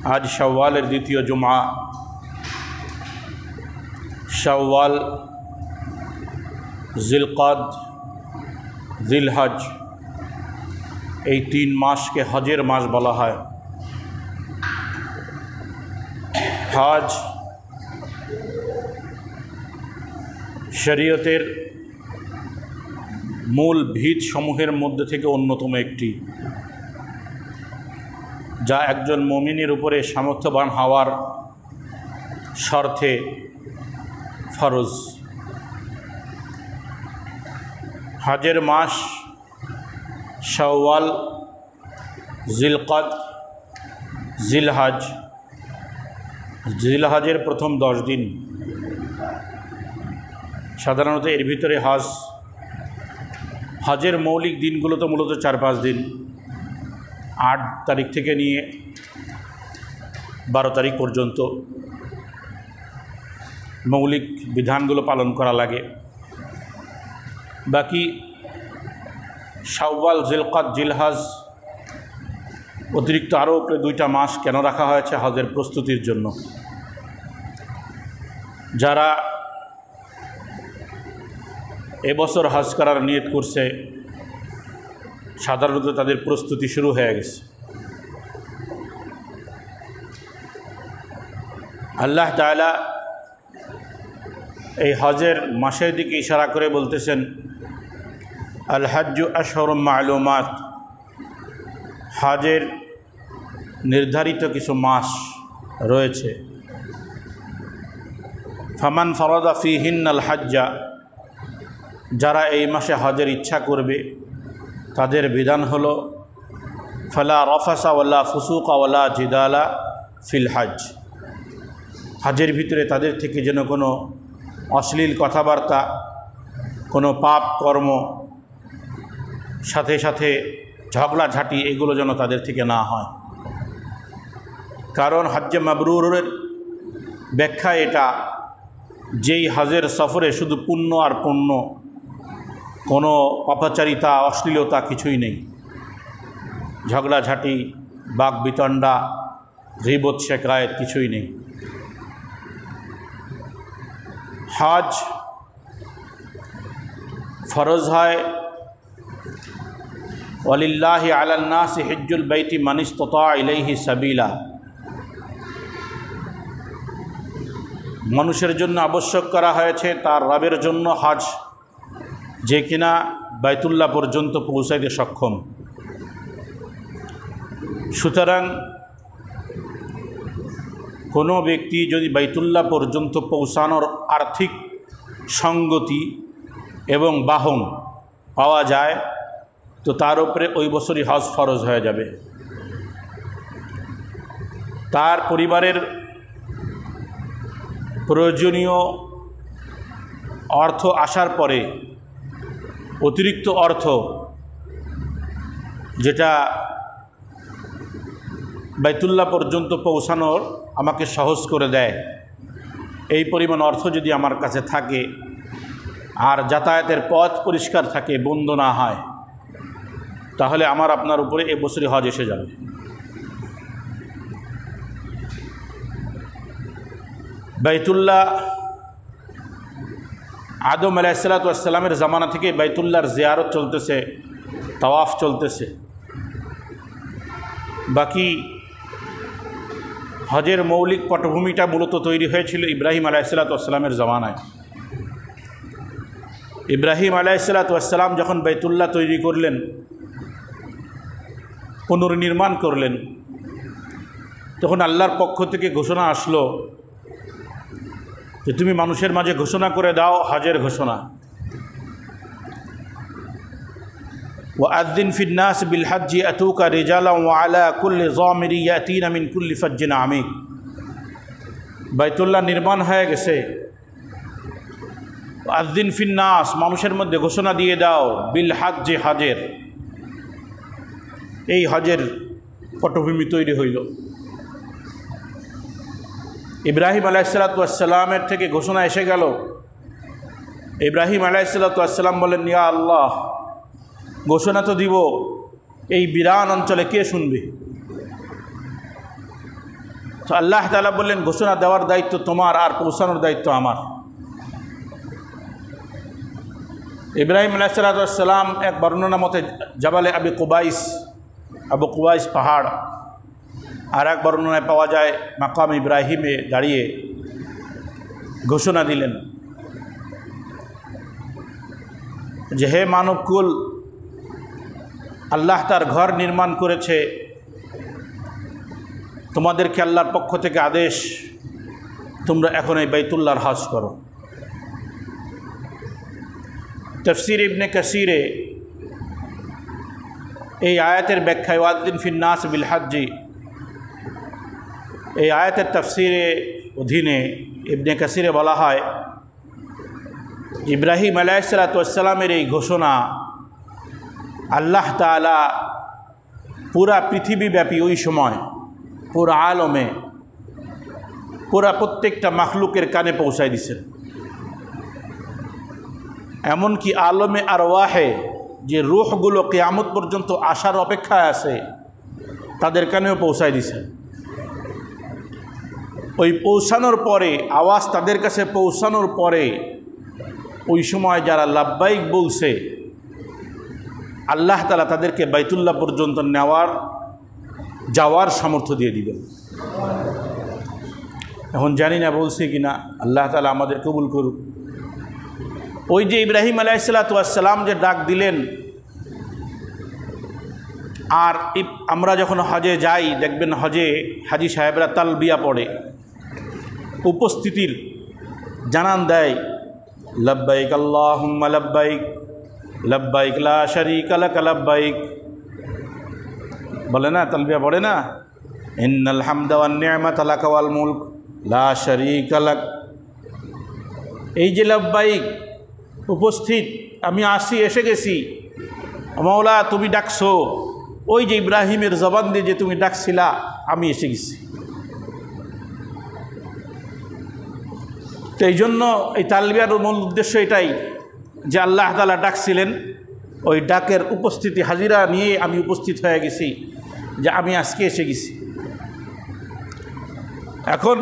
आज शव्वालेर द्वितीय जुमा। शव्वाल, जिलक़द, जिलहज এই 3 মাসকে হজের মাস বলা হয়। হজ শরীয়তের মূল ভিত সমূহের মধ্যে থেকে অন্যতম একটি, যা একজন মুমিনের উপরে সামর্থ্যবান হওয়ার শর্তে ফরজ। হজের মাস শাওয়াল, জিলকদ, জিলহজ। জিলহজের প্রথম 10 দিন। সাধারণত এর ভিতরে হজের মৌলিক দিনগুলো তো মূলত 4-5 দিন। 8 তারিখ থেকে নিয়ে 12 তারিখ পর্যন্ত মৌলিক বিধানগুলো পালন করা লাগে। বাকি শাওয়াল, জিলকদ, জিলহজ অতিরিক্ত আরও 2টা মাস কেন রাখা হয়েছে? হজের প্রস্তুতির জন্য। যারা এবছর হজ করার নিয়ত করছে, সাধারণত তাদের প্রস্তুতি শুরু হয়ে গেছে। আল্লাহ তাআলা এই হজের মাসের দিকে ইশারা করে বলতেছেন, আল হজ্জু আশহুরুম মা'লুমাত। হজের নির্ধারিত কিছু মাস রয়েছে। ফামান ফারাদা ফীহিন্নাল হজ্জা, যারা এই মাসে হজের ইচ্ছা করবে তাদের বিধান হলো ফালা রাফাসা ওয়ালা ফুসুকা ওয়ালা জিদালা ফিল হজ। হজের ভিতরে তাদের থেকে যেন কোনো অশ্লীল কথাবার্তা, কোনো পাপ কর্ম, সাথে সাথে ঝগড়াঝাঁটি, এগুলো যেন তাদের থেকে না হয়। কারণ হজ্জে মাবরুরের ব্যাখ্যা এটা, যেই হজের সফরে শুধু পুণ্য আর পুণ্য, কোনো পাপাচারিতা, অশ্লীলতা কিছুই নেই। ঝগড়াঝাঁটি, বাকবিতণ্ডা, গীবত, শিকায়েত কিছুই নেই। হজ ফরজ হয় ওয়ালিল্লাহি আলান নাসি হিজ্জুল বাইতি মান ইসতাতা ইলাইহি সাবিলা। মানুষের জন্য আবশ্যক করা হয়েছে তার রবের জন্য হজ, যে কিনা বাইতুল্লাহ পর্যন্ত পৌঁছাইতে সক্ষম। সুতরাং কোনো ব্যক্তি যদি বাইতুল্লাহ পর্যন্ত পৌঁছানোর আর্থিক সঙ্গতি এবং বাহন পাওয়া যায়, তো তার উপরে ওই বছরই হজ ফরজ হয়ে যাবে। তার পরিবারের প্রয়োজনীয় অর্থ আসার পরে অতিরিক্ত অর্থ, যেটা বাইতুল্লাহ পর্যন্ত পৌঁছানোর আমাকে সহজ করে দেয়, এই পরিমাণ অর্থ যদি আমার কাছে থাকে আর যাতায়াতের পথ পরিষ্কার থাকে, বন্ধ না হয়, তাহলে আমার আপনার উপরে এ বছরই হজ এসে যাবে। বাইতুল্লাহ আদম আলাইহিসসালাতু ওয়াসসালামের জামানা থেকে বাইতুল্লাহর জিয়ারত চলতেছে, তাওয়াফ চলতেছে। বাকি হজের মৌলিক পটভূমিটা মূলত তৈরি হয়েছিল ইব্রাহিম আলাইহিসসালাতু ওয়াসসালামের জামানায়। ইব্রাহিম আলাইহিসসালাতু ওয়াসসালাম যখন বাইতুল্লাহ তৈরি করলেন, পুনর্নির্মাণ করলেন, তখন আল্লাহর পক্ষ থেকে ঘোষণা আসলো যে তুমি মানুষের মাঝে ঘোষণা করে দাও হজের ঘোষণা। ওয়াআযযিন ফিন নাস বিল হজ্জি আতুকা রিজালান ওয়া আলা কুল্লি যামিরি ইয়াতিনা মিন কুল্লি ফাজ্জিন আমিক। বাইতুল্লাহ নির্মাণ হয়ে গেছে, ওয়াআযযিন ফিন নাস, মানুষের মধ্যে ঘোষণা দিয়ে দাও, বিল হজ্জি, হজের। এই হজের পটভূমি তৈরি হইল। ইব্রাহিম আলাইহিসসালাতু ওয়াসসালামের থেকে ঘোষণা এসে গেল। ইব্রাহিম আলাইহিসসালাতু ওয়াসসালাম বলেন, ইয়া আল্লাহ, ঘোষণা তো দিব, এই বিরান অঞ্চলে কে শুনবে? তো আল্লাহ তাআলা বললেন, ঘোষণা দেওয়ার দায়িত্ব তোমার আর পৌঁছানোর দায়িত্ব আমার। ইব্রাহিম আলাইহিস সালাম এক বর্ণনা মতে জাবালে আবু কুবাইস পাহাড়, আর এক বর্ণনায় পাওয়া যায় মাকাম ইব্রাহিমে দাঁড়িয়ে ঘোষণা দিলেন যে হে মানবকুল, আল্লাহ তার ঘর নির্মাণ করেছে, তোমাদেরকে আল্লাহর পক্ষ থেকে আদেশ, তোমরা এখন এই বাইতুল্লাহর হজ করো। তাফসীর ইবনে কাসিরে এই আয়াতের ব্যাখ্যায় ওয়াদ্দিন ফিন নাস বিল হজ্জি, এই আয়াতের তাফসীরে অধীনে ইবনে কাসিরে বলা হয় ইব্রাহিম আলাইহিসসালামের এই ঘোষণা আল্লাহ তাআলা পুরা পৃথিবীব্যাপী ওই সময় পুরা আলমে পুরা প্রত্যেকটা মাখলুকের কানে পৌঁছায় দিছেন। এমনকি আলমে আরওয়াহে যে রূহগুলো কিয়ামত পর্যন্ত আসার অপেক্ষায় আছে তাদের কানেও পৌঁছায় দিছেন। ওই পৌঁছানোর পরে, আওয়াজ তাদের কাছে পৌঁছানোর পরে ওই সময় যারা লাব্বাইক বলছে, আল্লাহ তাআলা তাদেরকে বাইতুল্লাহ পর্যন্ত যাওয়ার সামর্থ্য দিয়ে দিবেন। এখন জানি না বলছি কি না, আল্লাহ তাআলা আমাদের কবুল করুক। ওই যে ইব্রাহিম আলাইহিসসালাম যে ডাক দিলেন, আর আমরা যখন হজে যাই দেখবেন হজে হাজি সাহেবরা তালবিয়া পড়ে, উপস্থিতির জানান দেয়, লব্বাইক আল্লাহুম্মা লব্বাইক, লব্বাইক লা শারীকা লাক লব্বাইক, বলে না, তালবিয়া পড়ে না, ইন্নাল হামদা ওয়ান নি'মাতা লাকা ওয়াল মুলক লা শারীকা লাক। এই যে লব্বাইক, উপস্থিত, আমি আসি, এসে গেছি, মাওলা তুমি ডাকছো, ওই যে ইব্রাহিমের জবান দিয়ে যে তুমি ডাকছিলা, আমি এসে গেছি। তো এই জন্য এই তালবিয়ার মূল উদ্দেশ্য এটাই যে আল্লাহ তাআলা ডাকছিলেন, ওই ডাকের উপস্থিতি হাজিরা নিয়ে আমি উপস্থিত হয়ে গেছি, যে আমি আজকে এসে গেছি। এখন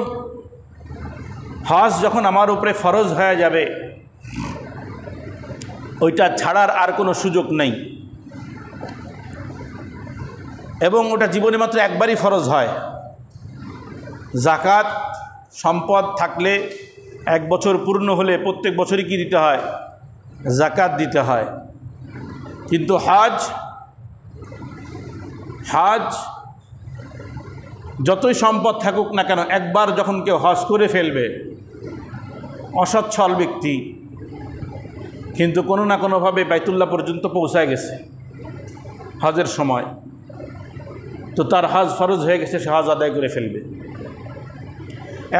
হজ যখন আমার উপরে ফরজ হয়ে যাবে, ওইটা ছাড়ার আর কোনো সুযোগ নেই, এবং ওটা জীবনে মাত্র একবারই ফরজ হয়। যাকাত সম্পদ থাকলে 1 বছর পূর্ণ হলে প্রত্যেক বছরই কি দিতে হয়? যাকাত দিতে হয়। কিন্তু হজ যতই সম্পদ থাকুক না কেন, একবার যখন কেউ হজ করে ফেলবে, অসচ্ছল ব্যক্তি কিন্তু কোনো না কোনোভাবে বাইতুল্লাহ পর্যন্ত পৌঁছায় গেছে হজের সময়, তো তার হজ ফরজ হয়ে গেছে, সে হজ আদায় করে ফেলবে।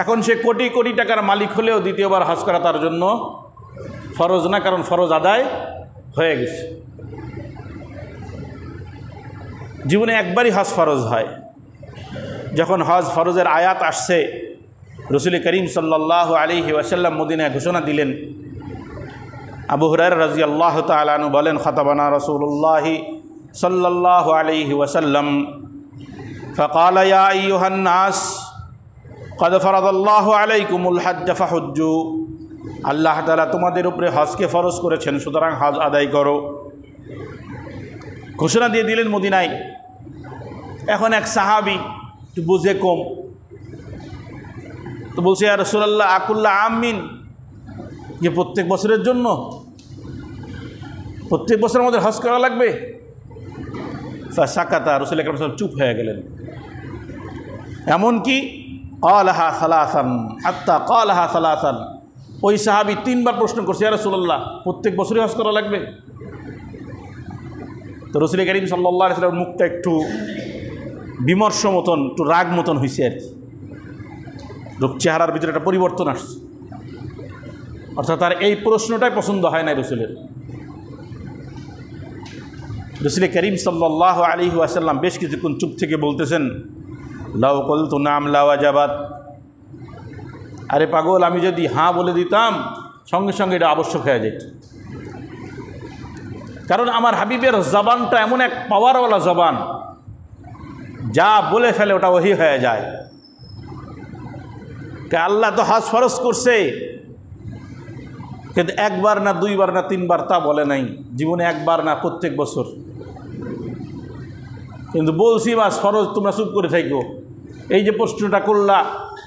এখন সে কোটি কোটি টাকার মালিক হলেও দ্বিতীয়বার হজ করা তার জন্য ফরজ না, কারণ ফরজ আদায় হয়ে গেছে। জীবনে একবারই হজ ফরজ হয়। যখন হজ ফরজের আয়াত আসছে, রাসূল করিম সাল্লাল্লাহু আলাইহি ওয়াসাল্লাম মদিনায় ঘোষণা দিলেন। আবু হুরায়রা রাদিয়াল্লাহু তাআলা আনহু বলেন, খাতাবানা রাসূলুল্লাহ সাল্লাল্লাহু আলাইহি ওয়াসাল্লাম ফাকালা ইয়া আইয়ুহান নাস ক্বাদ ফারাদাল্লাহু আলাইকুমুল হজ্জ ফাহুজ্জু, আল্লাহ তাআলা তোমাদের উপরে হজকে ফরজ করেছেন, সুতরাং হজ আদায় করো। ঘোষণা দিয়ে দিলেন মদিনায়। এখন এক সাহাবী একটু বুঝে কম, তো বলছে, ইয়া রাসূলুল্লাহ আকুল্লা আমিন, যে প্রত্যেক বছরের জন্য, প্রত্যেক বছর আমাদের হজ করা লাগবে? ফাসাকাতা, রাসূল আকরাম সাল্লাল্লাহু আলাইহি ওয়াসাল্লাম চুপ হয়ে গেলেন। এমনকি ক্বালাহা সালাসান, হাত্তা ক্বালাহা সালাসান, ওই সাহাবী 3 বার প্রশ্ন করছে, ইয়া রাসূলুল্লাহ প্রত্যেক বছরই হজ করা লাগবে? তো রাসূল করিম সাল্লাল্লাহু আলাইহি ওয়াসাল্লামের মুখটা একটু বিমর্ষ মতন, একটু রাগ মতন হয়েছে আর কি, চেহারার ভিতরে একটা পরিবর্তন আসছে, অর্থাৎ তার এই প্রশ্নটাই পছন্দ হয় না রাসূলের। রাসূল করিম সাল্লাল্লাহু আলাইহি ওয়াসাল্লাম বেশ কিছুক্ষণ চুপ থেকে বলতেছেন, লাউ কুলতু নাম লা ওয়াজাবাত, আরে পাগল, আমি যদি হ্যাঁ বলে দিতাম সঙ্গে সঙ্গে এটা আবশ্যক হয়ে যেত, কারণ আমার হাবিবের জবানটা এমন এক পাওয়ারওয়ালা জবান, যা বলে ফেলে ওটা ওহী হয়ে যায়। আল্লাহ তো হজ ফরজ করছে, কিন্তু একবার না দুইবার না তিনবার তা বলে নাই, জীবনে একবার না প্রত্যেক বছর। কিন্তু বলছি বাস ফরজ, তোমরা চুপ করে থাকো। এই যে প্রশ্নটা করলা,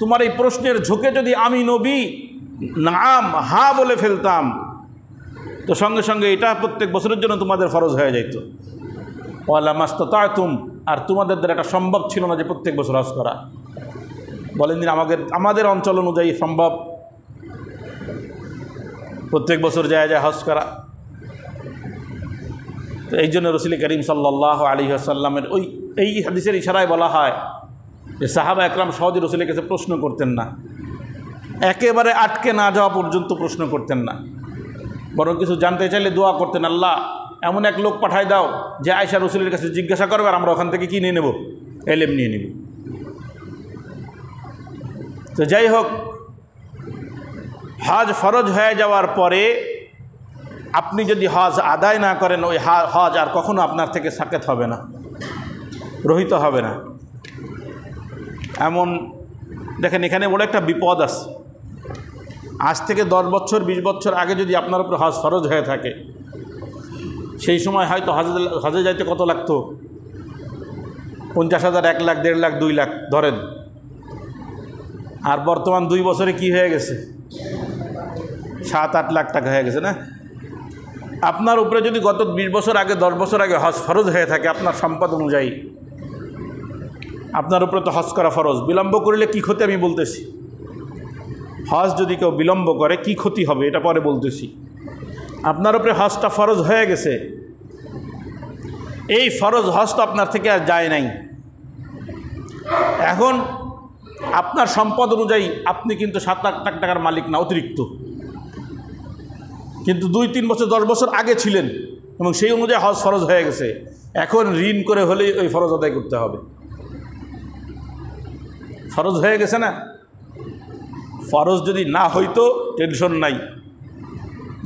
তোমার এই প্রশ্নের ঝোঁকে যদি আমি নবী নাম হা বলে ফেলতাম, তো সঙ্গে সঙ্গে এটা প্রত্যেক বছরের জন্য তোমাদের ফরজ হয়ে যাইত। ওয়ালা মাস্তাতাতুম, আর তোমাদের দ্বারা এটা সম্ভব ছিল না যে প্রত্যেক বছর হজ করা। বলেন দিন আমাদের অঞ্চল অনুযায়ী সম্ভব প্রত্যেক বছর যায় যায় হজ করা? তো এই জন্য রাসূল করিম সাল্লাল্লাহু আলাইহি ওয়াসাল্লামের এই হাদিসের ইশারায় বলা হয় যে সাহাবা একরাম সহজে রাসূলের কাছে প্রশ্ন করতেন না, একেবারে আটকে না যাওয়া পর্যন্ত প্রশ্ন করতেন না, বরং কিছু জানতে চাইলে দোয়া করতেন, আল্লাহ এমন এক লোক পাঠায় দাও যে আয়েশা রাসূলের কাছে জিজ্ঞাসা করবে আর আমরা ওখান থেকে কি নিয়ে নেব, এলেম নিয়ে নেব। তো যাই হোক, হজ ফরজ হয়ে যাওয়ার পরে আপনি যদি হজ আদায় না করেন, ওই হজ আর কখনো আপনার থেকে সাকেত হবে না, রহিত হবে না। এমন দেখেন, এখানে বড় একটা বিপদ আছে। আজ থেকে 10 বছর 20 বছর আগে যদি আপনার উপর হজ ফরজ হয়ে থাকে, সেই সময় হয়তো হজে যাইতে কত লাগতো? 50,000, 1 লাখ, 1.5 লাখ, 2 লাখ ধরেন। আর বর্তমান 2 বছরে কি হয়ে গেছে? 7-8 লাখ টাকা হয়ে গেছে না? আপনার উপরে যদি গত 20 বছর আগে 10 বছর আগে হজ ফরজ হয়ে থাকে আপনার সম্পদ অনুযায়ী, আপনার উপরে তো হজ করা ফরজ। বিলম্ব করলে কি ক্ষতি আমি বলতেছি। হজ যদি কেউ বিলম্ব করে কি ক্ষতি হবে এটা পরে বলতেছি। আপনার উপরে হজটা ফরজ হয়ে গেছে, এই ফরজ হজ তো আপনার থেকে আর যায় নাই। এখন আপনার সম্পদ অনুযায়ী আপনি কিন্তু 7-8 লাখ টাকার মালিক না, অতিরিক্ত। কিন্তু 2-3 বছর 10 বছর আগে ছিলেন এবং সেই অনুযায়ী হজ ফরজ হয়ে গেছে। এখন ঋণ করে হলেই ওই ফরজ আদায় করতে হবে। ফরজ হয়ে গেছে না? ফরজ যদি না হইতো টেনশন নাই,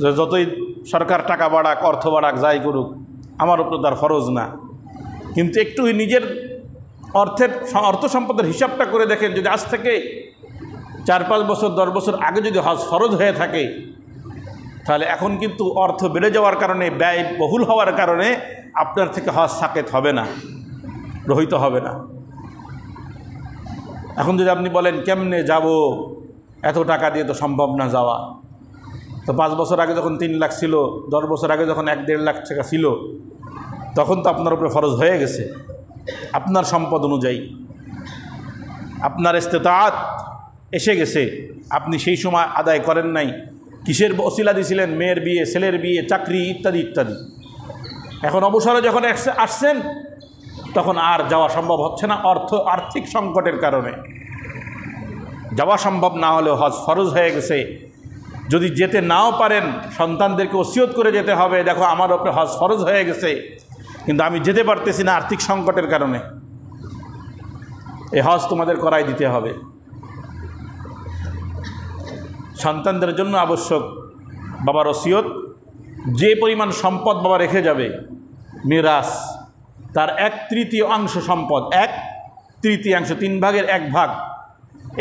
যে যতই সরকার টাকা বাড়াক, অর্থ বাড়াক, যাই করুক, আমার উপর তার ফরজ না। কিন্তু একটু নিজের অর্থ সম্পদের হিসাবটা করে দেখেন, যদি আজ থেকে 4-5 বছর 10 বছর আগে যদি হজ ফরজ হয়ে থাকে, তাহলে এখন কিন্তু অর্থ বেড়ে যাওয়ার কারণে, ব্যয় বহুল হওয়ার কারণে আপনার থেকে হজ সাকেত হবে না, রহিত হবে না। এখন যদি আপনি বলেন কেমনে যাব, এত টাকা দিয়ে তো সম্ভব না যাওয়া, তো 5 বছর আগে যখন 3 লাখ ছিল, 10 বছর আগে যখন 1-1.5 লাখ টাকা ছিল, তখন তো আপনার উপরে ফরজ হয়ে গেছে আপনার সম্পদ অনুযায়ী। আপনার ইস্তেতাআত এসে গেছে, আপনি সেই সময় আদায় করেন নাই। কিসের ওসিলা দিয়েছিলেন? মেয়ের বিয়ে, ছেলের বিয়ে, চাকরি ইত্যাদি ইত্যাদি। এখন অবসরে যখন আসছেন, তখন আর যাওয়া সম্ভব হচ্ছে না, আর্থিক সংকটের কারণে যাওয়া সম্ভব না হলেও হজ ফরজ হয়ে গেছে। যদি যেতে নাও পারেন, সন্তানদেরকে ওসিয়ত করে যেতে হবে, দেখো আমার উপরে হজ ফরজ হয়ে গেছে, কিন্তু আমি যেতে পারতেছি না আর্থিক সংকটের কারণে, এই হজ তোমাদের করাই দিতে হবে। সন্তানদের জন্য আবশ্যক বাবার ওসিয়ত। যে পরিমাণ সম্পদ বাবা রেখে যাবে, মিরাস, তার 1/3 সম্পদ, 1/3, 3 ভাগের 1 ভাগ,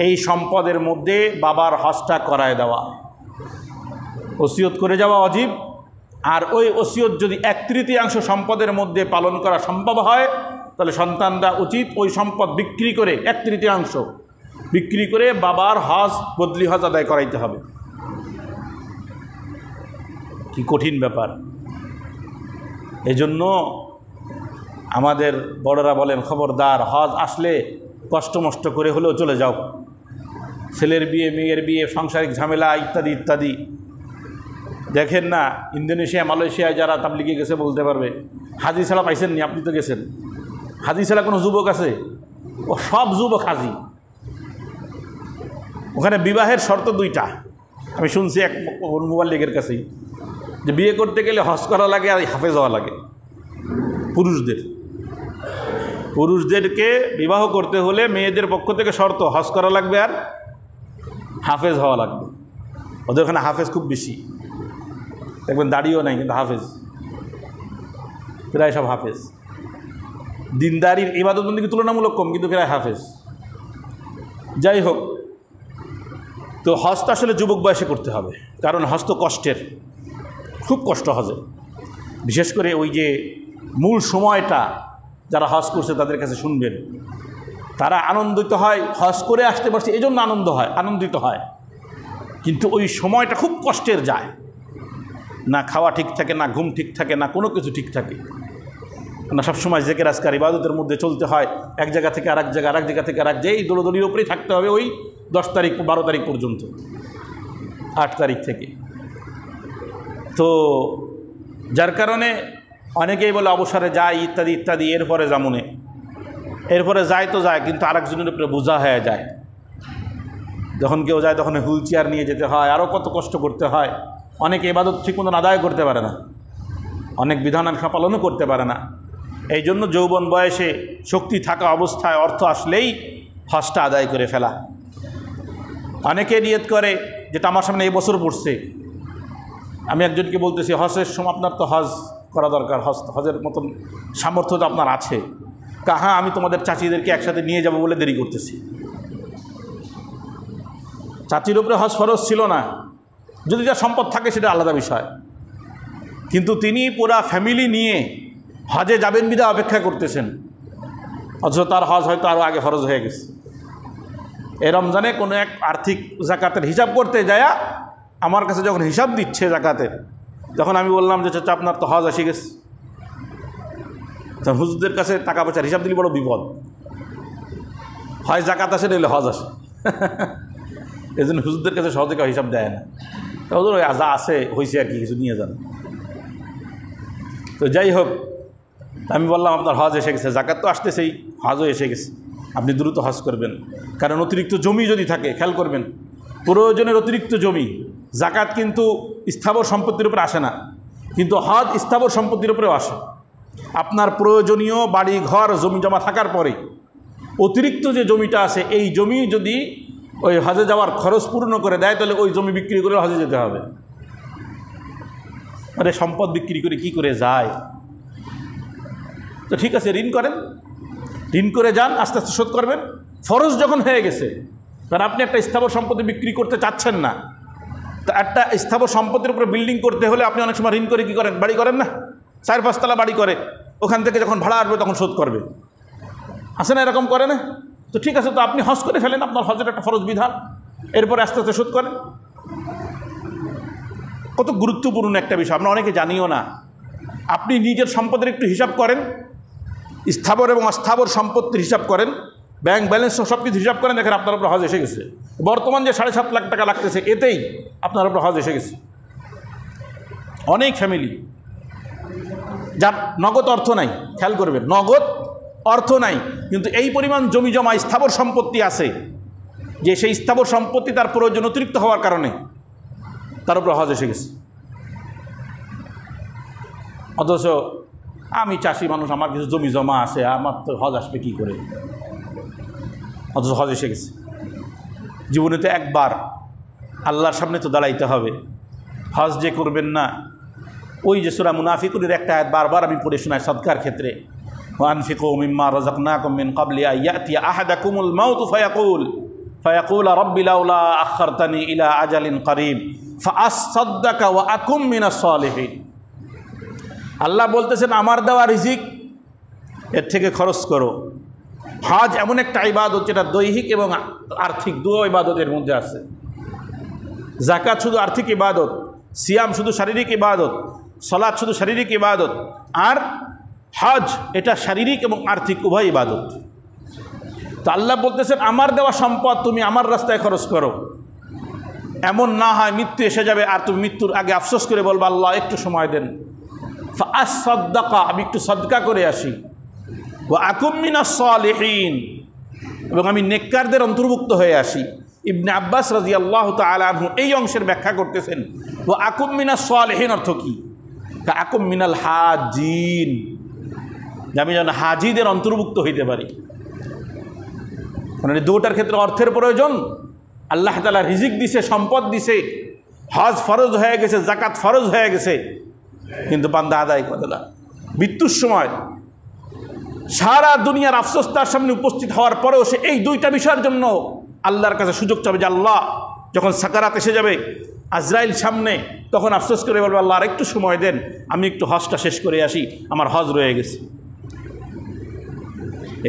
এই সম্পদের মধ্যে বাবার হজটা করায় দেওয়া, ওসিয়ত করে যাওয়া ওয়াজিব। আর ওই ওসিয়ত যদি 1/3 সম্পদের মধ্যে পালন করা সম্ভব হয়, তাহলে সন্তানরা উচিত ওই সম্পদ বিক্রি করে 1/3 বিক্রি করে বাবার হজ, বদলি হজ আদায় করাইতে হবে। কি কঠিন ব্যাপার! এজন্য আমাদের বড়রা বলেন, খবরদার, হজ আসলে কষ্ট মষ্ট করে হলেও চলে যাও। ছেলের বিয়ে, মেয়ের বিয়ে, সাংসারিক ঝামেলা ইত্যাদি ইত্যাদি। দেখেন না, ইন্দোনেশিয়া, মালয়েশিয়ায় যারা তাবলিগে গেছে বলতে পারবে, হাজি ছাড়া পাইছেন নি? আপনি তো গেছেন। হাজি ছাড়া কোনো যুবক আছে? ও সব যুবক হাজি। ওখানে বিবাহের শর্ত 2টা। আমি শুনছি এক মুবাল্লিগের কাছেই, যে বিয়ে করতে গেলে হজ করা লাগে আর হাফেজ হওয়া লাগে। পুরুষদেরকে বিবাহ করতে হলে মেয়েদের পক্ষ থেকে শর্ত, হজ করা লাগবে আর হাফেজ হওয়া লাগবে। ওদের ওখানে হাফেজ খুব বেশি, দেখবেন দাড়িও নাই কিন্তু হাফেজ, প্রায় সব হাফেজ। দিনদারির ইবাদতবন্দি তুলনামূলক কম, কিন্তু প্রায় হাফেজ। যাই হোক, তো হজ তো আসলে যুবক বয়সে করতে হবে, কারণ হজ তো কষ্টের, খুব কষ্ট হজে। বিশেষ করে ওই যে মূল সময়টা যারা হজ করছে তাদের কাছে শুনবেন, তারা আনন্দিত হয়, হজ করে আসতে পারছে এই জন্য আনন্দিত হয়, কিন্তু ওই সময়টা খুব কষ্টের যায়। না খাওয়া ঠিক থাকে, না ঘুম ঠিক থাকে, না কোনো কিছু ঠিক থাকে না, সবসময় জিকির আজকার ইবাদতের মধ্যে চলতে হয়, এক জায়গা থেকে আরেক জায়গা, আরেক জায়গা থেকে আরেক জায়গায়, এই দৌড়দৌড়ির উপরেই থাকতে হবে ওই 10 তারিখ 12 তারিখ পর্যন্ত, 8 তারিখ থেকে। তো যার কারণে অনেকেই বলে অবসরে যায় ইত্যাদি ইত্যাদি, এরপরে জামুনে, এরপরে যায় তো যায়, কিন্তু আরেকজনের উপরে বোঝা হয়ে যায়। যখন কেউ যায় তখন হুইল চেয়ার নিয়ে যেতে হয়, আরও কত কষ্ট করতে হয়। অনেকে ইবাদত ঠিক মতন আদায় করতে পারে না, অনেক বিধান পালনও করতে পারে না। এই জন্য যৌবন বয়সে শক্তি থাকা অবস্থায় অর্থ আসলেই হজটা আদায় করে ফেলা। অনেকে নিয়ত করে, যেটা আমার সামনে এই বছর পড়ছে, আমি একজনকে বলতেছি হজের সময় আপনার তো হজ করা দরকার, হজের মতন সামর্থ্য তো আপনার আছে। হ্যাঁ, আমি তোমাদের চাচিদেরকে একসাথে নিয়ে যাব বলে দেরি করতেছি। চাচির উপরে হজ ফরজ ছিল না, যদি যার সম্পদ থাকে সেটা আলাদা বিষয়, কিন্তু তিনি পুরা ফ্যামিলি নিয়ে হজে যাবেন বিধায় অপেক্ষা করতেছেন, অথচ তার হজ হয়তো আরও আগে ফরজ হয়ে গেছে। এই রমজানে কোনো এক আর্থিক জাকাতের হিসাব করতে যায় আমার কাছে যখন হিসাব দিচ্ছে জাকাতের, তখন আমি বললাম যে চাচা আপনার তো হজ এসে গেছে। তখন হুজুরদের কাছে টাকা পয়সার হিসাব দিলে বড় বিপদ হয়, জাকাত আসে নইলে হজ আসে। এই জন্য হুজুরদের কাছে সহজে কেউ হিসাব দেয় না, হুজুর ওই যা আছে হয়েছে আর কি, কিছু নিয়ে যান। তো যাই হোক, আমি বললাম আপনার হজ এসে গেছে, জাকাত তো আসতেছেই, হজও এসে গেছে, আপনি দ্রুত হজ করবেন। কারণ অতিরিক্ত জমি যদি থাকে, খেয়াল করবেন, প্রয়োজনের অতিরিক্ত জমি, জাকাত কিন্তু স্থাবর সম্পত্তির উপরে আসে না, কিন্তু হজ স্থাবর সম্পত্তির উপরেও আসে। আপনার প্রয়োজনীয় বাড়ি ঘর জমি জমা থাকার পরে অতিরিক্ত যে জমিটা আছে, এই জমি যদি ওই হজে যাওয়ার খরচ পূর্ণ করে দেয়, তাহলে ওই জমি বিক্রি করে হজে যেতে হবে। আরে সম্পদ বিক্রি করে কি করে যায়? তো ঠিক আছে, ঋণ করেন, ঋণ করে যান, আস্তে আস্তে শোধ করবেন। ফরজ যখন হয়ে গেছে, কারণ আপনি একটা স্থাবর সম্পত্তি বিক্রি করতে চাচ্ছেন না, তো একটা স্থাবর সম্পত্তির উপরে বিল্ডিং করতে হলে আপনি অনেক সময় ঋণ করে কী করেন, বাড়ি করেন না, 4-5 তলা বাড়ি করে, ওখান থেকে যখন ভাড়া আসবে তখন শোধ করবে, আসে না, এরকম করে না? তো ঠিক আছে, তো আপনি হজ করে ফেলেন, আপনার হজের একটা ফরজ বিধান, এরপরে আস্তে আস্তে শোধ করেন। কত গুরুত্বপূর্ণ একটা বিষয়, আমরা অনেকে জানিও না। আপনি নিজের সম্পদের একটু হিসাব করেন, স্থাবর এবং অস্থাবর সম্পত্তির হিসাব করেন, ব্যাংক ব্যালেন্স সব কিছু হিসাব করেন, দেখেন আপনার উপর হজ এসে গেছে। বর্তমান যে 7.5 লাখ টাকা লাগতেছে, এতেই আপনার উপর হজ এসে গেছে। অনেক ফ্যামিলি যার নগদ অর্থ নাই, খেয়াল করবেন, নগদ অর্থ নাই, কিন্তু এই পরিমাণ জমি জমা স্থাবর সম্পত্তি আছে যে সেই স্থাবর সম্পত্তি তার প্রয়োজন অতিরিক্ত হওয়ার কারণে তার উপর হজ এসে গেছে। অথচ আমি চাষি মানুষ, আমার কিছু জমি জমা আছে, আমার তো হজ আসবে কী করে? অথচ হজ এসে গেছে। জীবনে তো একবার আল্লাহর সামনে তো দাঁড়াইতে হবে। হজ যে করবেন না, ওই যে সূরা মুনাফিকুনের একটা আয়াত বারবার আমি পড়ে শোনাই সদকার ক্ষেত্রে, ওয়ানফিকু মিম্মা রাযাকনাকুম মিন ক্বাবলি আন ইয়াতিয়া আহাদাকুমুল মাউতু ফায়াকুল রাব্বি লাউলা আখারতানি ইলা আজালিন করিব ফাআসাদদাকা ওয়া আকুম মিনাস সালিহিন। আল্লাহ বলতেছেন, আমার দেওয়া রিজিক এর থেকে খরচ করো। হজ এমন একটা ইবাদত যেটা দৈহিক এবং আর্থিক দুটো ইবাদতের মধ্যে আছে। যাকাত শুধু আর্থিক ইবাদত, সিয়াম শুধু শারীরিক ইবাদত, সালাত শুধু শারীরিক ইবাদত, আর হজ এটা শারীরিক এবং আর্থিক উভয় ইবাদত। তো আল্লাহ বলতেছেন, আমার দেওয়া সম্পদ তুমি আমার রাস্তায় খরচ করো, এমন না হয় মৃত্যু এসে যাবে আর তুমি মৃত্যুর আগে আফসোস করে বলবা আল্লাহ একটু সময় দেন, ফাআসাদদাকা, আমি একটু সদকা করে আসি, ওয়া আকুম মিনাস সালিহিন, এবং আমি নেককারদের অন্তর্ভুক্ত হয়ে আসি। ইবনে আব্বাস রাদিয়াল্লাহু তাআলা আনহু এই অংশের ব্যাখ্যা করতেছেন, ওয়া আকুম মিনাস সালিহিন অর্থ কি? আকুম মিনাল হাজিন, আমি যেন হাজিদের অন্তর্ভুক্ত হইতে পারি। মানে দুটার ক্ষেত্রে অর্থের প্রয়োজন। আল্লাহ তাআলা রিজিক দিছে, সম্পদ দিছে, হজ ফরজ হয়ে গেছে, যাকাত ফরজ হয়ে গেছে, কিন্তু বান্দা আদায় করে না। মৃত্যুর সময় সারা দুনিয়ার আফসোস তার সামনে উপস্থিত হওয়ার পরেও সে এই দুইটা বিষয়ের জন্য আল্লাহর কাছে সুযোগ চাবে যে আল্লাহ যখন সাকারাত এসে যাবে, আজরাইল সামনে, তখন আফসোস করে বলবে আল্লাহ আর একটু সময় দেন, আমি একটু হজটা শেষ করে আসি, আমার হজ রয়ে গেছে।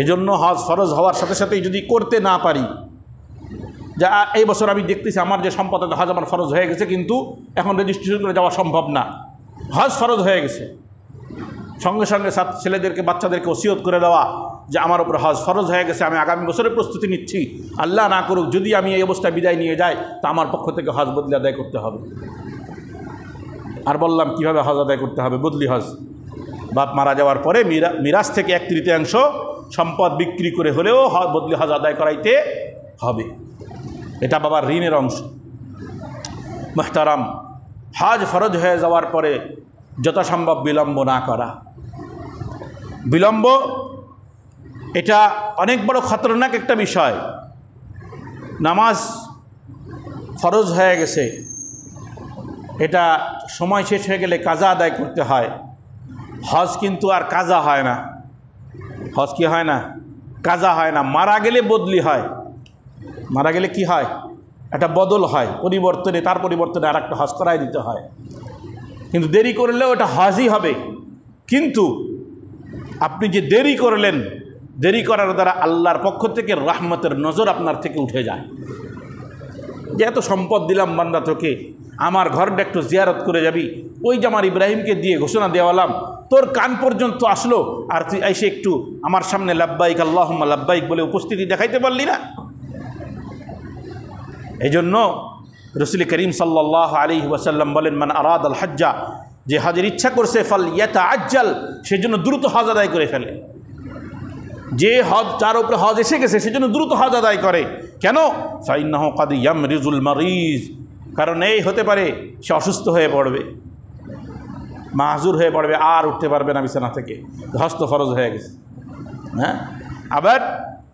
এজন্য হজ ফরজ হওয়ার সাথে সাথেই যদি করতে না পারি, যা এই বছর আমি দেখতেছি আমার যে সম্পদ হজ আমার ফরজ হয়ে গেছে, কিন্তু এখন রেজিস্ট্রেশন করে যাওয়া সম্ভব না, হজ ফরজ হয়ে গেছে, সঙ্গে সঙ্গে ছেলেদেরকে বাচ্চাদেরকে ওসিয়ত করে দেওয়া যে আমার উপর হজ ফরজ হয়ে গেছে, আমি আগামী বছরের প্রস্তুতি নিচ্ছি, আল্লাহ না করুক যদি আমি এই অবস্থায় বিদায় নিয়ে যাই তা আমার পক্ষ থেকে হজ বদলি আদায় করতে হবে। আর বললাম কিভাবে হজ আদায় করতে হবে, বদলি হজ। বাপ মারা যাওয়ার পরে মিরাজ থেকে 1/3 সম্পদ বিক্রি করে হলেও বদলি হজ আদায় করাইতে হবে, এটা বাবার ঋণের অংশ। মুহতারাম, হজ ফরজ হয়ে যাওয়ার পরে যথাসম্ভব বিলম্ব না করা। বিলম্ব এটা অনেক বড় খতরনাক একটা বিষয়। নামাজ ফরজ হয়ে গেছে, এটা সময় শেষ হয়ে গেলে কাজা আদায় করতে হয়। হজ কিন্তু আর কাজা হয় না, হজ কি হয় না, কাজা হয় না। মারা গেলে বদলি হয়, মারা গেলে কি হয়, একটা বদল হয়, পরিবর্তনে, তার পরিবর্তনে আর একটা হজ করাই দিতে হয়। কিন্তু দেরি করলেও এটা হজই হবে। কিন্তু আপনি যে দেরি করলেন, দেরি করার দ্বারা আল্লাহর পক্ষ থেকে রহমতের নজর আপনার থেকে উঠে যায়, যে এত সম্পদ দিলাম বান্দা তোকে, আমার ঘরটা একটু জিয়ারত করে যাবি, ওই যে আমার ইব্রাহিমকে দিয়ে ঘোষণা দেওয়ালাম, তোর কান পর্যন্ত আসলো, আর তুই এসে একটু আমার সামনে লাব্বাইক আল্লাহুম্মা লাব্বাইক বলে উপস্থিতি দেখাইতে পারলি না। এই জন্য রসুল করিম সাল্লাল্লাহু আলাইহি ওয়াসাল্লাম বলেন, মান আরাদ আল হজ্জা, যে হজের ইচ্ছা করছে, ফাল ইয়াতাআজ্জাল, সেজন্য দ্রুত হজ আদায় করে ফেলে। যে হজ, যার উপরে হজ এসে গেছে সেজন্য দ্রুত হজ আদায় করে। কেন? ফাইন্নাহু কাদ ইয়ামরিজুল মারিজ, কারণ এই হতে পারে সে অসুস্থ হয়ে পড়বে, মাহজুর হয়ে পড়বে, আর উঠতে পারবে না বিছানা থেকে, হজ তো ফরজ হয়ে গেছে। হ্যাঁ, আবার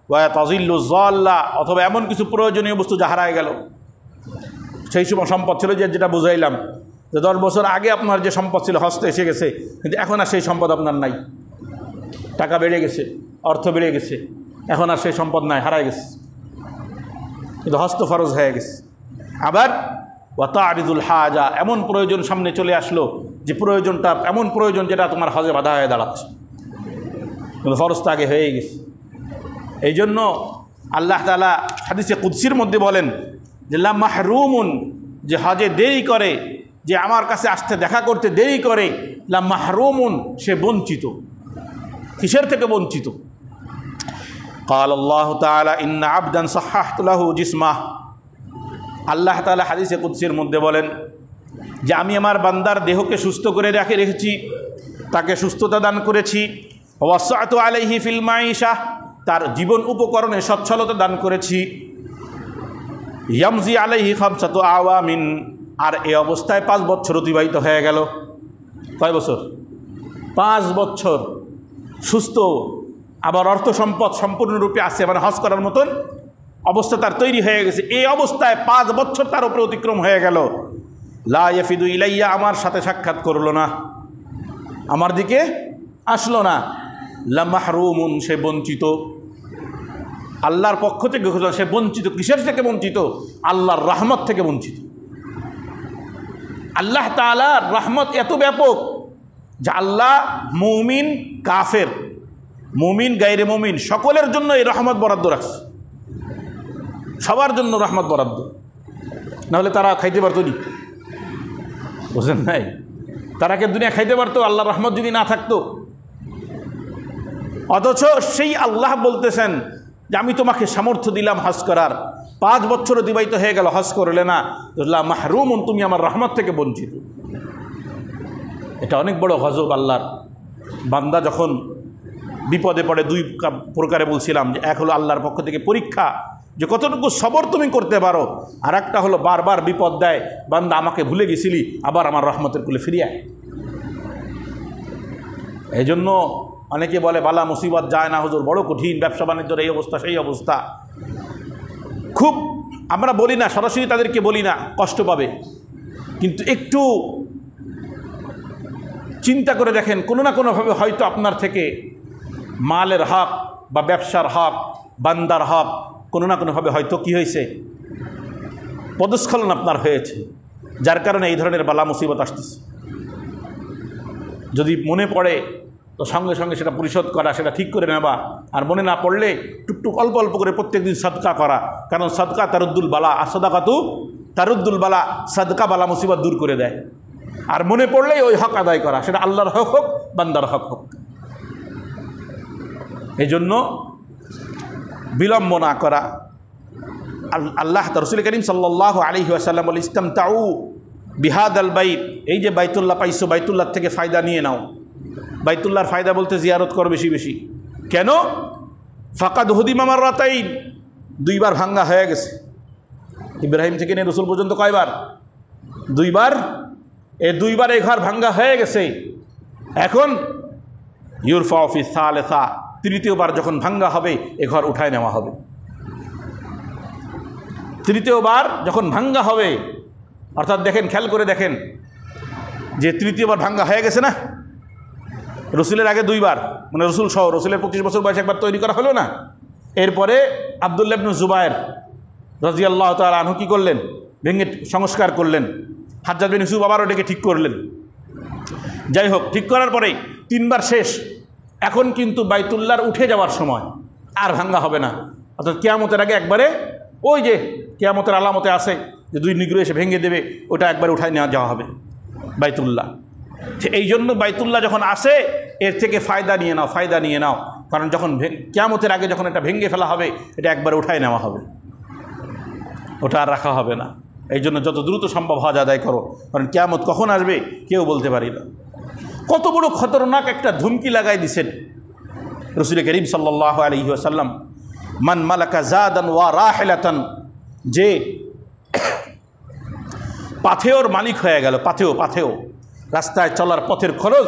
ওয়া তাজিল্লু যাল্লা, অথবা এমন কিছু প্রয়োজনীয় বস্তু যা হারায় গেল। সেই সময় সম্পদ ছিল, যেটা বুঝাইলাম যে 10 বছর আগে আপনার যে সম্পদ ছিল হস্তে এসে গেছে, কিন্তু এখন আর সেই সম্পদ আপনার নাই, টাকা বেড়ে গেছে, অর্থ বেড়ে গেছে, এখন আর সেই সম্পদ নাই, হারায় গেছে, কিন্তু হস্ত ফরজ হয়ে গেছে। আবার ওয়া তা'রিদুল হাজা, এমন প্রয়োজন সামনে চলে আসলো যে প্রয়োজনটা এমন প্রয়োজন যেটা তোমার হজে বাধা হয়ে দাঁড়াচ্ছে, কিন্তু ফরজ তো আগে হয়েই গেছে। এই জন্য আল্লাহ তাআলা হাদিসে কুদসির মধ্যে বলেন যে লা মাহরুমুন, যে হজে দেরি করে, যে আমার কাছে আসতে দেখা করতে দেরি করে, লা মাহরুমুন, সে বঞ্চিত। কিসের থেকে বঞ্চিত? قال الله تعالى إن عبدا صححت له جسمه, আল্লাহ তাআলা হাদিসে কুদসির মধ্যে বলেন যে আমি আমার বান্দার দেহকে সুস্থ করে রেখেছি, তাকে সুস্থতা দান করেছি। ওয়াসাতু আলাইহি ফিল মাঈশা, তার জীবন উপকরণে সচ্ছলতা দান করেছি। ইয়ামজি আলাইহি খামসাতু আওয়ামিন, আর এই অবস্থায় 5 বছর অতিবাহিত হয়ে গেল। কয় বছর? 5 বছর সুস্থ, আবার অর্থ সম্পদ সম্পূর্ণরূপে আছে, মানে হজ করার মতন অবস্থা তার তৈরি হয়ে গেছে। এই অবস্থায় 5 বছর তার উপরে অতিক্রম হয়ে গেল। লা ইয়াফিদু ইলাইয়া, আমার সাথে সাক্ষাৎ করলো না, আমার দিকে আসলো না। লা মাহরুমুন, সে বঞ্চিত, আল্লাহর পক্ষ থেকে সে বঞ্চিত। কিসের থেকে বঞ্চিত? আল্লাহর রহমত থেকে বঞ্চিত। আল্লাহ তাআলার রহমত এত ব্যাপক যে আল্লাহ মুমিন, কাফের, মুমিন, গায়রে মুমিন সকলের জন্য এই রহমত বরাদ্দ রাখছে, সবার জন্য রহমত বরাদ্দ। নাহলে তারা খাইতে পারতো নি, বুঝলেন নাই? তারা কে দুনিয়া খাইতে পারতো আল্লাহর রহমত যদি না থাকতো? অথচ সেই আল্লাহ বলতেছেন যে আমি তোমাকে সামর্থ্য দিলাম হজ করার, 5 বছর অতিবাহিত হয়ে গেল, হজ করলে না, লা মাহরুমুন, তুমি আমার রহমত থেকে বঞ্চিত। এটা অনেক বড় গজব আল্লাহর। বান্দা যখন বিপদে পড়ে, 2 প্রকারে বলছিলাম, যে এক হলো আল্লাহর পক্ষ থেকে পরীক্ষা, যে কতটুকু সবর তুমি করতে পারো, আর একটা হলো বারবার বিপদ দেয়, বান্দা আমাকে ভুলে গেছিলি, আবার আমার রহমতের কুলে ফিরিয়ে আয়। এই জন্য অনেকে বলে বালা মুসিবত যায় না হুজুর, বড় কঠিন, ব্যবসা বাণিজ্যের এই অবস্থা সেই অবস্থা। খুব আমরা বলি না, সরাসরি তাদেরকে বলি না, কষ্ট পাবে, কিন্তু একটু চিন্তা করে দেখেন, কোনো না কোনোভাবে হয়তো আপনার থেকে মালের হক বা ব্যবসার হক, বান্দার হক, কোনো না কোনোভাবে হয়তো কি হয়েছে, পদস্খলন আপনার হয়েছে, যার কারণে এই ধরনের বালা মুসিবত আসতেছে। যদি মনে পড়ে তো সঙ্গে সঙ্গে সেটা পরিশোধ করা, সেটা ঠিক করে নেওয়া, আর মনে না পড়লে টুকটুক অল্প অল্প করে প্রত্যেক দিন সদকা করা, কারণ সদকা তারুদ্দুল বালা, আর সদাকাতু তারুদ্দুল বালা, সদকা বালা মুসিবত দূর করে দেয়। আর মনে পড়লেই ওই হক আদায় করা, সেটা আল্লাহর হক হোক বান্দার হক হোক। এই জন্য বিলম্ব না করা। আল্লাহ রাসূল করিম সাল্লাল্লাহু আলাইহি ওয়াসাল্লাম বলে, ইসতামতাউ বিহাদাল বাইত, এই যে বাইতুল্লাহ পাইছো, বাইতুল্লাহ থেকে ফায়দা নিয়ে নাও। বাইতুল্লাহর ফায়দা বলতে জিয়ারত করো বেশি বেশি। কেন? ফাকাদ হুদিমা মাররাতাইন, দুইবার ভাঙ্গা হয়ে গেছে। ইব্রাহিম থেকে নিয়ে রসুল পর্যন্ত কয়বার? দুইবার। এই দুইবার এই ঘর ভাঙ্গা হয়ে গেছে। এখন ইউরফা ফি সালেসা, তৃতীয়বার যখন ভাঙ্গা হবে এ ঘর উঠায় নেওয়া হবে। তৃতীয়বার যখন ভাঙ্গা হবে, অর্থাৎ দেখেন, খেয়াল করে দেখেন যে তৃতীয়বার ভাঙ্গা হয়ে গেছে না, রসুলের আগে দুইবার, মানে রসুল সহ, রসুলের 25 বছর বয়সে একবার তৈরি করা হলো না। এরপরে আব্দুল্লাহ ইবনে জুবায়ের রাদিয়াল্লাহু তাআলা আনহু কী করলেন? ভেঙে সংস্কার করলেন। হাজ্জাজ বিন ইউসুফ আবার ওটাকে ঠিক করলেন। যাই হোক, ঠিক করার পরেই 3বার শেষ। এখন কিন্তু বাইতুল্লাহর উঠে যাওয়ার সময়, আর ভাঙ্গা হবে না। অর্থাৎ কিয়ামতের আগে একবারে, ওই যে কিয়ামতের আলামতে আছে যে 2 নিগ্রো এসে ভেঙে দেবে, ওটা একবার উঠায় নেওয়া যাওয়া হবে বাইতুল্লাহ। এই জন্য বাইতুল্লাহ যখন আসে এর থেকে ফায়দা নিয়ে নাও, ফায়দা নিয়ে নাও, কারণ যখন কিয়ামতের আগে যখন এটা ভেঙে ফেলা হবে, এটা একবার উঠায় নেওয়া হবে, ওটা আর রাখা হবে না। এই জন্য যত দ্রুত সম্ভব হজ আদায় করো, কারণ কিয়ামত কখন আসবে কেউ বলতে পারি না। কত বড় খতরনাক একটা ধুমকি লাগাই দিছেন রাসূল করিম সাল্লাল্লাহু আলাইহি ওয়াসাল্লাম, মান মালাকা জাদান ওয়া রাহিলাতান, যে পাথেওর মালিক হয়ে গেল, পাথেও রাস্তায় চলার পথের খরচ,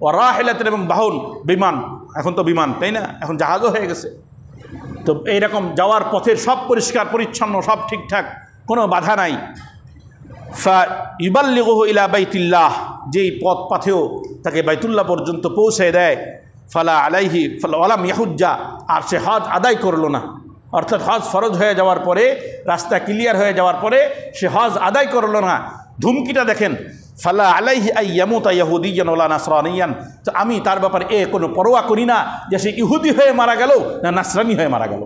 ও রাহিলাতান এবং বাহন, বিমান, এখন তো বিমান তাই না, এখন জাহাজও হয়ে গেছে। তো এইরকম যাওয়ার পথের সব পরিষ্কার পরিচ্ছন্ন, সব ঠিকঠাক, কোনো বাধা নাই। ফা ইউবাল্লিগুহু ইলা বাইতিল্লাহ, যেই পথ পাথেও তাকে বাইতুল্লাহ পর্যন্ত পৌঁছে দেয়, ফালা আলাইহি ওয়ালাম ইয়াহুজ্জা, আর সে হজ আদায় করলো না। অর্থাৎ হজ ফরজ হয়ে যাওয়ার পরে, রাস্তা ক্লিয়ার হয়ে যাওয়ার পরে সে হজ আদায় করলো না। ধুমকিটা দেখেন, ফালা আলাইহি আইয়ামুতা ইয়াহুদিয়ান ওয়ালা নাসরানিয়ান, তো আমি তার ব্যাপারে কোনো পরোয়া করি না যে সে ইহুদি হয়ে মারা গেল না নাসরানি হয়ে মারা গেল,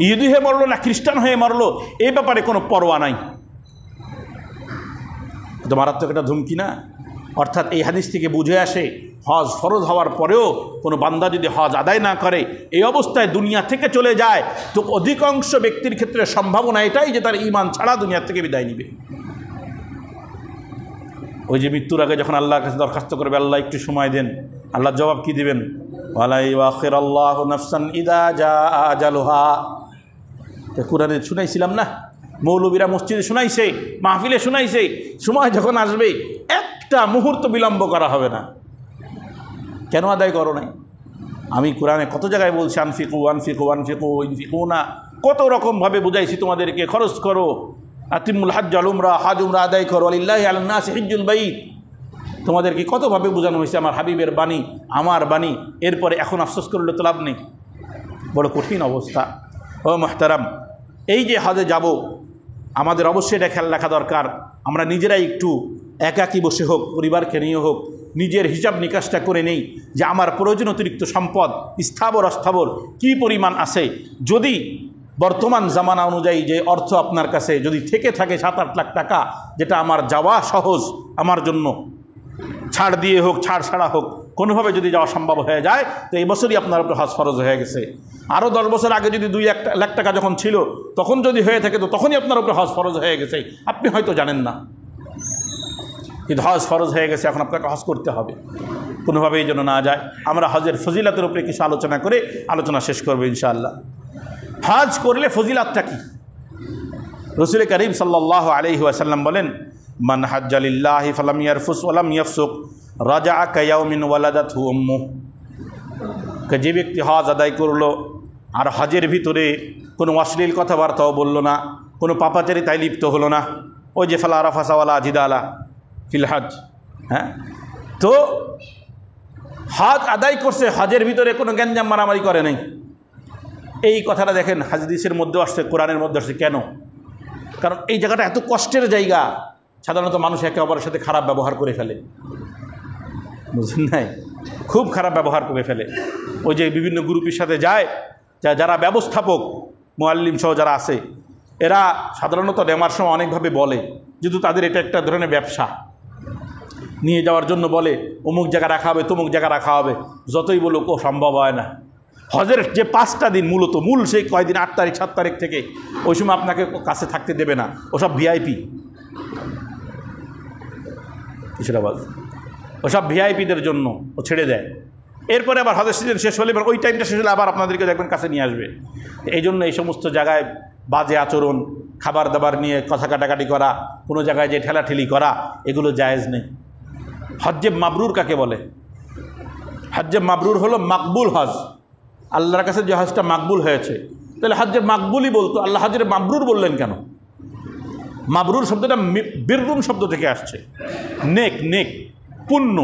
ইহুদি হয়ে মরলো না খ্রিস্টান হয়ে মরলো, এই ব্যাপারে কোনো পরোয়া নাই। তো মারাত্মক একটা ধুমকি না? অর্থাৎ এই হাদিস থেকে বুঝে আসে, হজ ফরজ হওয়ার পরেও কোনো বান্দা যদি হজ আদায় না করে, এই অবস্থায় দুনিয়া থেকে চলে যায়, তো অধিকাংশ ব্যক্তির ক্ষেত্রে সম্ভাবনা এটাই যে তার ঈমান ছাড়া দুনিয়া থেকে বিদায় নিবে। ওই যে মৃত্যুর আগে যখন আল্লাহর কাছে দরখাস্ত করবে, আল্লাহ একটু সময় দেন, আল্লাহর জবাব কি দিবেন? ওয়ালা ইউআখিরুল্লাহু নাফসান ইযা জাআ আজালুহা। তো কুরআনে শুনাইছিলাম না, মৌলবীরা মসজিদে শোনাইছে, মাহফিলে শোনাইছে, সময় যখন আসবে একটা মুহূর্ত বিলম্ব করা হবে না। কেন আদায় করো নাই? আমি কোরআনে কত জায়গায় বলছি, আনফিকু আনফিকু আনফিকু ইনফিকুনা, কত রকমভাবে বুঝাইছি তোমাদেরকে, খরচ করো, আতিমুল হজ্জ আল উমরা, হজ উমরা আদায় করো, আলিল্লাহি আলান নাসি হিজ্জুল বাইত। তোমাদেরকে কতভাবে বোঝানো হয়েছে, আমার হাবিবের বাণী, আমার বাণী। এরপরে এখন আফসোস করলে তো লাভ নেই, বড় কঠিন অবস্থা। ও মুহতারাম, এই যে হজে যাব, আমাদের অবশ্যই এটা খেয়াল রাখা দরকার, আমরা নিজেরাই একটু একাকী বসে হোক, পরিবারকে নিয়ে হোক, নিজের হিসাব নিকাশটা করে নেই যে আমার প্রয়োজন অতিরিক্ত সম্পদ স্থাবর অস্থাবর কী পরিমাণ আছে। যদি বর্তমান জামানা অনুযায়ী যে অর্থ আপনার কাছে যদি থেকে থাকে 7-8 লাখ টাকা, যেটা আমার যাওয়া সহজ, আমার জন্য ছাড় দিয়ে হোক, ছাড় ছাড়া হোক, কোনোভাবে যদি যাওয়া সম্ভব হয়ে যায়, তো এই বছরই আপনার উপরে হজ ফরজ হয়ে গেছে। আরও 10 বছর আগে যদি 2-1 লাখ টাকা যখন ছিল, তখন যদি হয়ে থাকে, তো তখনই আপনার উপরে হজ ফরজ হয়ে গেছে, আপনি হয়তো জানেন না, কিন্তু হজ ফরজ হয়ে গেছে, এখন আপনাকে হজ করতে হবে, কোনোভাবেই যেন না যায়। আমরা হজের ফজিলাতের উপরে কিছু আলোচনা করে আলোচনা শেষ করবো ইনশাআল্লাহ। হজ করলে ফজিলাতটা কি? রাসূল করিম সাল্লাল্লাহু আলাইহি ওয়াসাল্লাম বলেন, মান হাজ্জা লিল্লাহি ফালাম ইয়ারফুস ওয়ালাম ইয়াফসুক রাজাআ কায়াউমিন ওয়ালাদাতহু উম্মুহ। যে ব্যক্তি হজ আদায় করলো আর হজের ভিতরে কোনো অশ্লীল কথাবার্তাও বলল না, কোনো পাপাচারিতায় লিপ্ত হলো না, ওই যে ফালা রাফাসা ওয়ালা জিদালা ফিল হজ, হ্যাঁ, তো হজ আদায় করছে, হজের ভিতরে কোনো গ্যাঞ্জাম মারামারি করে নাই। এই কথাটা দেখেন হাদিসের মধ্যে আসছে, কোরআনের মধ্যে আসছে। কেন? কারণ এই জায়গাটা এত কষ্টের জায়গা, সাধারণত মানুষ একে অপরের সাথে খারাপ ব্যবহার করে ফেলে, বুঝলেন নাই? খুব খারাপ ব্যবহার করে ফেলে। ওই যে বিভিন্ন গ্রুপের সাথে যায়, যারা ব্যবস্থাপক মুআল্লিম সহ যারা আছে, এরা সাধারণত নেওয়ার সময় অনেকভাবে বলে, যেহেতু তাদের এটা একটা ধরনের ব্যবসা, নিয়ে যাওয়ার জন্য বলে অমুক জায়গা রাখা হবে, তমুক জায়গা রাখা হবে। যতই বলুক ও সম্ভব হয় না। হজের যে 5টা দিন মূল সেই কয়দিন 8 তারিখ 7 তারিখ থেকে, ওই সময় আপনাকে কাছে থাকতে দেবে না, ওসব ভিআইপি, কিছুটা বল, ওসব ভিআইপিদের জন্য ও ছেড়ে দেয়। এরপরে আবার হজের সিজন শেষ হলে, এবার ওই টাইমটা শেষ হলে আবার আপনাদেরকে দেখবেন কাছে নিয়ে আসবে। এই জন্য এই সমস্ত জায়গায় বাজে আচরণ, খাবার দাবার নিয়ে কথা কাটাকাটি করা, কোনো জায়গায় যে ঠেলাঠেলি করা, এগুলো জায়েজ নেই। হজ্জে মাবরুর কাকে বলে? হজ্জে মাবরুর হলো মাকবুল হজ, আল্লাহর কাছে যে হজটা মাকবুল হয়েছে। তাহলে হজ্জে মাকবুলই বলতো, আল্লাহ হজ্জের মাবরুর বললেন কেন? মাবরুর শব্দটা বিররুম শব্দ থেকে আসছে, নেক, নেক পুণ্য,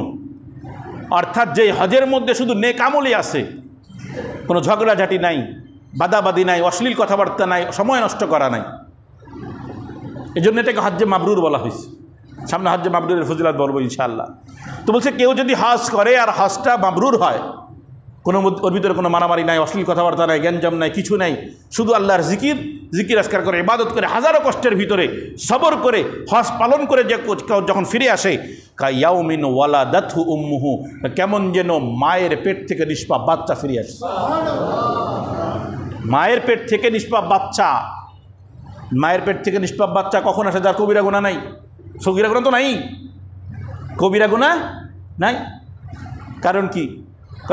অর্থাৎ যে হজের মধ্যে শুধু নেক আমলই আছে, কোনো ঝগড়াঝাটি নাই, বাদাবাদি নাই, অশ্লীল কথাবার্তা নাই, সময় নষ্ট করা নাই, এই জন্য এটাকে হজ্জে মাবরুর বলা হয়েছে। সামনে হজ্জে মাবরুরের ফজিলত বলবো ইনশাআল্লাহ। তো বলছে কেউ যদি হজ করে আর হজটা মাবরুর হয়, কোনো ওর ভিতরে কোনো মারামারি নাই, অশ্লীল কথাবার্তা নাই, গ্যাঞ্জাম নাই, কিছু নাই, শুধু আল্লাহর জিকির আজকার করে, ইবাদত করে, হাজারো কষ্টের ভিতরে সবর করে হজ পালন করে যে যখন ফিরে আসে, কায়াউমিন ওয়ালাদাতহু উম্মুহু, কেমন যেন মায়ের পেট থেকে নিষ্পাপ বাচ্চা ফিরে আসে। মায়ের পেট থেকে নিষ্পাপ বাচ্চা, মায়ের পেট থেকে নিষ্পাপ বাচ্চা কখন আসে? যার কবিরা গুনাহ নাই। সগীরা গুনাহ তো নাই, কবিরা গুনাহ নাই। কারণ কি?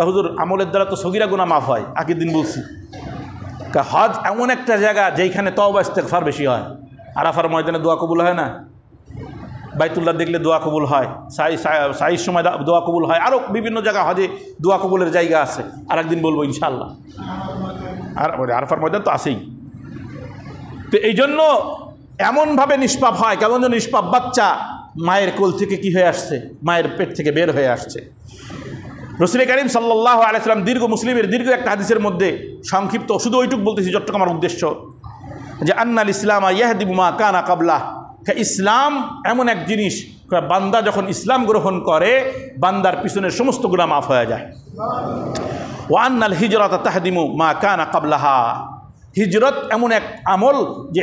হুজুর আমলের দ্বারা তো সগীরা গুনাহ মাফ হয়। আগের দিন বলছি, হজ এমন একটা জায়গা যেখানে তওবা ইস্তেগফার বেশি হয়। আরাফার ময়দানে দোয়া কবুল হয় না? বাইতুল্লাহ দেখলে দোয়া কবুল হয়, সাইর সময় দোয়া কবুল হয়, আরও বিভিন্ন জায়গা হজে দোয়া কবুলের জায়গা আছে। আর একদিন বলবো ইনশাআল্লাহ। আর আরাফার ময়দান তো আছেই। তো এই জন্য এমনভাবে নিষ্পাপ হয়, কেমন যেন নিষ্পাপ বাচ্চা মায়ের কোল থেকে কি হয়ে আসছে, মায়ের পেট থেকে বের হয়ে আসছে। রাসূল কারীম সাল্লাল্লাহু আলাইহি ওয়াসাল্লাম মুসলিমের দীর্ঘ একটা হাদিসের মধ্যে সংক্ষিপ্ত, শুধু ওইটুক বলতেছি যতটুকু আমার উদ্দেশ্য, যে আন্নাল ইসলাম ইয়াহদিমু মা কানা কাবলাহ, ইসলাম এমন এক জিনিস, বান্দা যখন ইসলাম গ্রহণ করে বান্দার পিছনের সমস্ত গুনাহ মাফ হয়ে যায়। ওয়া আন্নাল হিজরাত তাহদিমু মা কানা কাবলাহা, হিজরত এমন এক আমল যে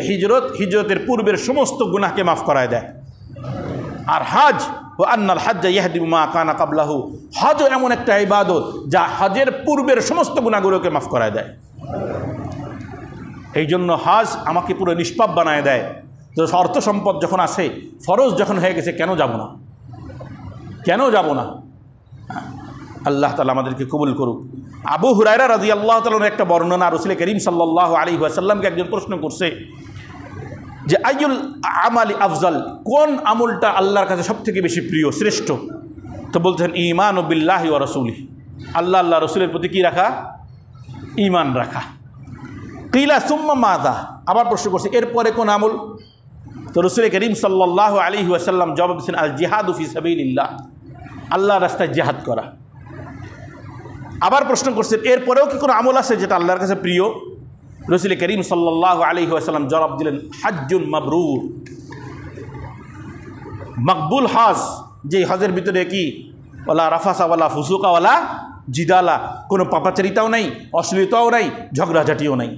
হিজরতের পূর্বের সমস্ত গুনাহকে মাফ করায় দেয়। আর হজ, ও আন্নাল হাজ্জা ইয়াহদিমু মা কানা কাবলাহু, হজও এমন একটা ইবাদত যা হজের পূর্বের সমস্ত গুনাহগুলোকে মাফ করায় দেয়। এই জন্য হজ আমাকে পুরো নিষ্পাপ বানায় দেয়। তো অর্থ সম্পদ যখন আসে, ফরজ যখন হয়ে গেছে, কেন যাব না? কেন যাব না? আল্লাহ তাআলা আমাদেরকে কবুল করুক। আবু হুরায়রা রাদিয়াল্লাহু তাআলার একটা বর্ণনা, রাসূল করিম সাল্লাল্লাহু আলাইহি ওয়াসাল্লামকে একজন প্রশ্ন করছে যে আইয়ুল আমালি আফজাল, কোন আমলটা আল্লাহর কাছে সবথেকে বেশি প্রিয়, শ্রেষ্ঠ? তো বলছেন ঈমানু বিল্লাহি ওয়া রাসূলিহি, আল্লাহ রাসূলের প্রতি কি রাখা? ঈমান রাখা। কিলা সুম্মা মাযা, আবার প্রশ্ন করছে এরপরে কোন আমল? তো রাসূল করিম সাল্লাল্লাহু আলাইহি ওয়াসাল্লাম জবাব দিয়েছেন আল জিহাদু ফি সাবিলিল্লাহ, আল্লাহর রাস্তায় জিহাদ করা। আবার প্রশ্ন করছেন এরপরেও কি কোনো আমল আছে যেটা আল্লাহর কাছে প্রিয়? রাসূল করিম সাল্লাল্লাহু আলাইহি ওয়াসাল্লাম জবাব দিলেন হাজ্জুন মাবরুর, মকবুল হজ, যে হজের ভিতরে কি ওয়ালা রাফাসা ওয়ালা ফুসুকা ওয়ালা জিদালা, কোনো পাপাচারিতাও নাই, অশ্লীলতাও নাই, ঝগড়াঝাটিও নাই।